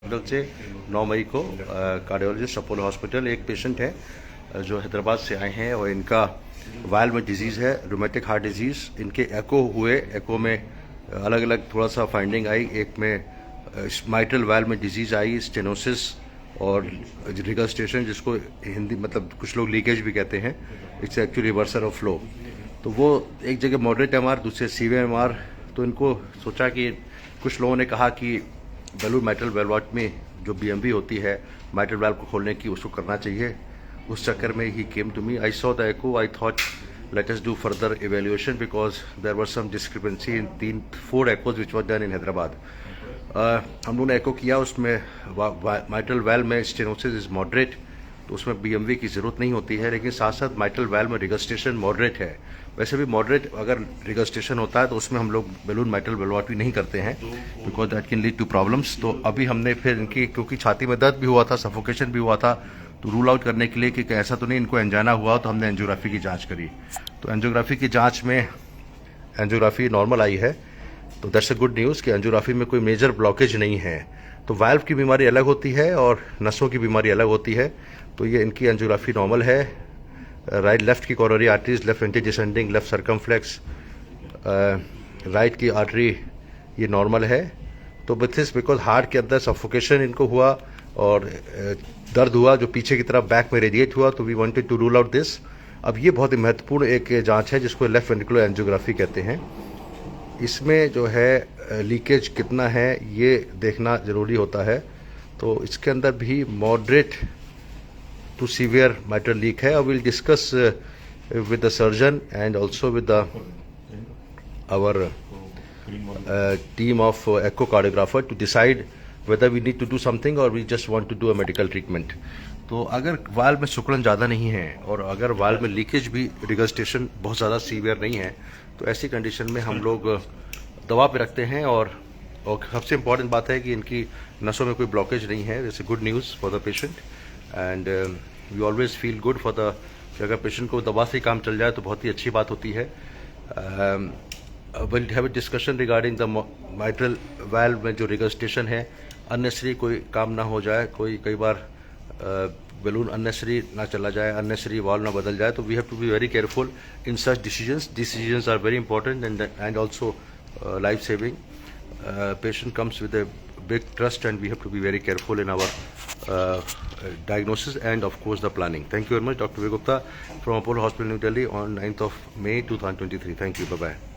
Hospital से 9 मई को cardiologist Apollo hospital एक पेशेंट है जो हैदराबाद से आए हैं और इनका वाल्व में डिजीज़ है, रूमेटिक हार्ट डिजीज़। इनके एको हुए, एको में अलग अलग थोड़ा सा फाइंडिंग आई। एक में माइट्रल वाल्व में डिजीज़ आई, स्टेनोसिस और रिगस्टेशन, जिसको हिंदी मतलब कुछ लोग लीकेज भी कहते हैं। It's actually reversal of flow. तो वो एक जगह मॉडरेट एमआर, दूसरे सीवियर एमआर। तो इनको सोचा कि कुछ लोगों ने कहा कि बैलून माइट्रल वेलवॉटमी जो बीएमवी होती है माइट्रल वाल्व को खोलने की, उसको करना चाहिए। उस चक्कर में ही came to me. I saw the echo, I thought let us do further evaluation because there was some discrepancy in 4 echoes which was done in Hyderabad. हम लोगों ने एको किया, उसमें माइट्रल वाल्व में स्टेनोसिस इज मॉडरेट, तो उसमें बीएमवी की ज़रूरत नहीं होती है। लेकिन साथ साथ माइट्रल वाल्व में रिगस्टेशन मॉडरेट है। वैसे भी मॉडरेट अगर रिगस्टेशन होता है तो उसमें हम लोग बैलून माइट्रल वेलवॉटमी नहीं करते हैं because that can lead to problems. तो अभी हमने फिर इनकी, क्योंकि छाती में दर्द भी हुआ था, सफोकेशन भी हुआ था, तो रूल आउट करने के लिए कि ऐसा तो नहीं इनको एंजाइना हुआ, तो हमने एंजियोग्राफी की जाँच करी। तो एंजियोग्राफी की जाँच में एंजियोग्राफी नॉर्मल आई है, तो दैट्स अ गुड न्यूज़ कि एंजियोग्राफी में कोई मेजर ब्लॉकेज नहीं है। तो वाल्व की बीमारी अलग होती है और नसों की बीमारी अलग होती है। तो ये इनकी एंजियोग्राफी नॉर्मल है। राइट लेफ्ट की coronary arteries, left anterior descending, left circumflex, right की आर्टरी ये नॉर्मल है। तो विथ दिस बिकॉज हार्ट के अंदर सफोकेशन इनको हुआ और दर्द हुआ जो पीछे की तरफ बैक में रेडिएट हुआ, तो we wanted to rule out this. अब ये बहुत ही महत्वपूर्ण एक जांच है जिसको लेफ्ट वेंट्रिकुलर एंजियोग्राफी कहते हैं। इसमें जो है लीकेज कितना है ये देखना ज़रूरी होता है। तो इसके अंदर भी moderate to severe mitral leak है। और will discuss with the surgeon and also with our team of echocardiographer to decide whether we need to do something or we just want to do a medical treatment। तो अगर valve में सिकुड़न ज़्यादा नहीं है और अगर वाल्व में लीकेज भी, रिगस्टेशन बहुत ज़्यादा सीवियर नहीं है, तो ऐसी कंडीशन में हम लोग दवा पे रखते हैं। और सबसे इम्पॉर्टेंट बात है कि इनकी नसों में कोई ब्लॉकेज नहीं है। This is good news for the patient and we always feel good for the, कि अगर पेशेंट को दवा से ही काम चल जाए तो बहुत ही अच्छी बात होती है। Will have a discussion regarding the mitral valve में जो रिगस्टेशन है, अननेसरी कोई काम ना हो जाए, कई बार बैलून अननेसरी ना चला जाए, अननेसरी वाल्व ना बदल जाए। तो we have to be very careful in such decisions. Decisions are very important and also life saving. Patient comes with a big trust and we have to be very careful in our diagnosis and of course the planning. Thank you very much, Dr. Vivek Gupta from Apollo Hospital, New Delhi on 9th of May 2023. Thank you. Bye-bye.